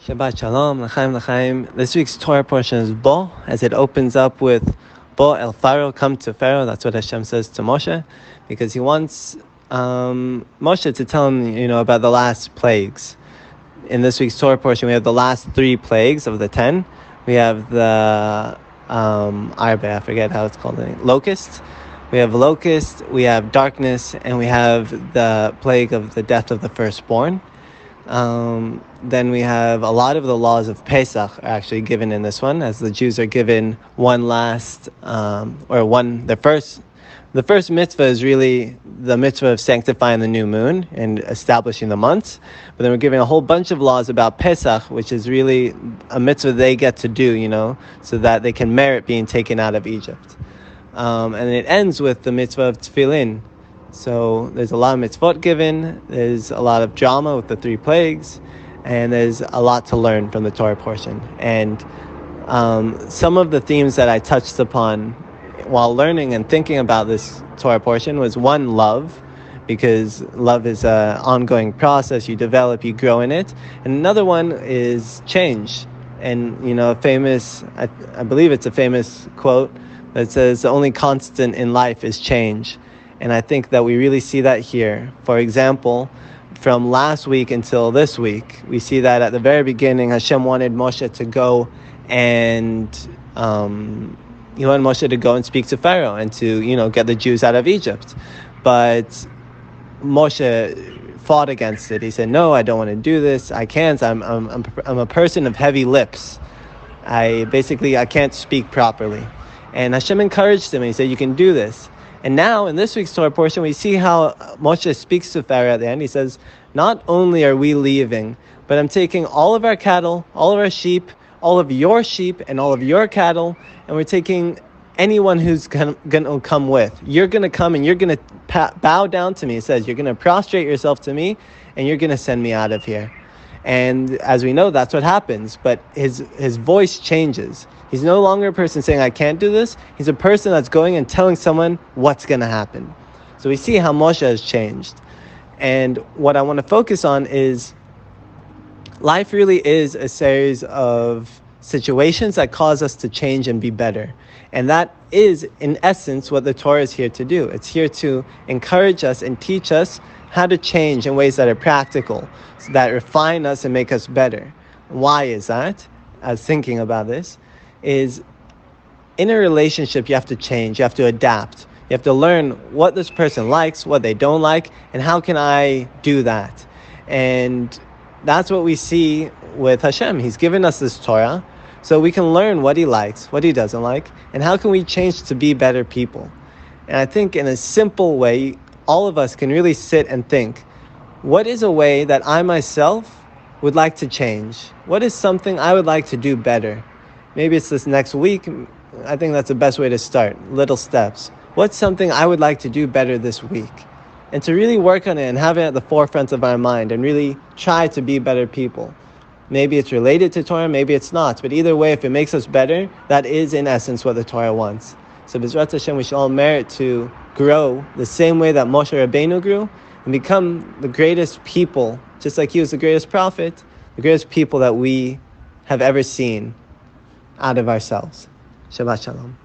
Shabbat Shalom, L'chaim L'chaim. This week's Torah portion is Bo, as it opens up with Bo el Pharaoh, come to Pharaoh. That's what Hashem says to Moshe, because he wants Moshe to tell him, about the last plagues. In this week's Torah portion, we have the last 3 plagues of the 10. We have the Arbe, I forget how it's called, locust. We have locust, we have darkness, and we have the plague of the death of the firstborn. Then we have a lot of the laws of Pesach are actually given in this one, as the Jews are given the first mitzvah is really the mitzvah of sanctifying the new moon and establishing the months. But then we're given a whole bunch of laws about Pesach, which is really a mitzvah they get to do, so that they can merit being taken out of Egypt. And it ends with the mitzvah of tefillin. So there's a lot of mitzvot given, there's a lot of drama with the 3 plagues, and there's a lot to learn from the Torah portion. And some of the themes that I touched upon while learning and thinking about this Torah portion was one, love, because love is an ongoing process. You develop, you grow in it. And another one is change. And, I believe it's a famous quote that says, the only constant in life is change. And I think that we really see that here. For example, from last week until this week, we see that at the very beginning, Hashem wanted Moshe to go and speak to Pharaoh and to, get the Jews out of Egypt. But Moshe fought against it. He said, no, I don't want to do this. I can't. I'm a person of heavy lips. I can't speak properly. And Hashem encouraged him. He said, you can do this. And now, in this week's Torah portion, we see how Moshe speaks to Pharaoh at the end. He says, not only are we leaving, but I'm taking all of our cattle, all of our sheep, all of your sheep, and all of your cattle, and we're taking anyone who's going to come with. You're going to come and you're going to bow down to me. It says, you're going to prostrate yourself to me, and you're going to send me out of here. And as we know, that's what happens. But his voice changes. He's no longer a person saying, I can't do this. He's a person that's going and telling someone what's going to happen. So we see how Moshe has changed. And what I want to focus on is life really is a series of situations that cause us to change and be better. And that is, in essence, what the Torah is here to do. It's here to encourage us and teach us how to change in ways that are practical, so that refine us and make us better. Why is that? I was thinking about this. Is in a relationship, you have to change, you have to adapt. You have to learn what this person likes, what they don't like, and how can I do that? And that's what we see with Hashem. He's given us this Torah, so we can learn what he likes, what he doesn't like, and how can we change to be better people. And I think in a simple way, all of us can really sit and think, what is a way that I myself would like to change? What is something I would like to do better? Maybe it's this next week. I think that's the best way to start. Little steps. What's something I would like to do better this week? And to really work on it and have it at the forefront of our mind and really try to be better people. Maybe it's related to Torah, maybe it's not. But either way, if it makes us better, that is in essence what the Torah wants. So B'ezrat Hashem, we should all merit to grow the same way that Moshe Rabbeinu grew and become the greatest people, just like he was the greatest prophet, the greatest people that we have ever seen out of ourselves. Shabbat Shalom.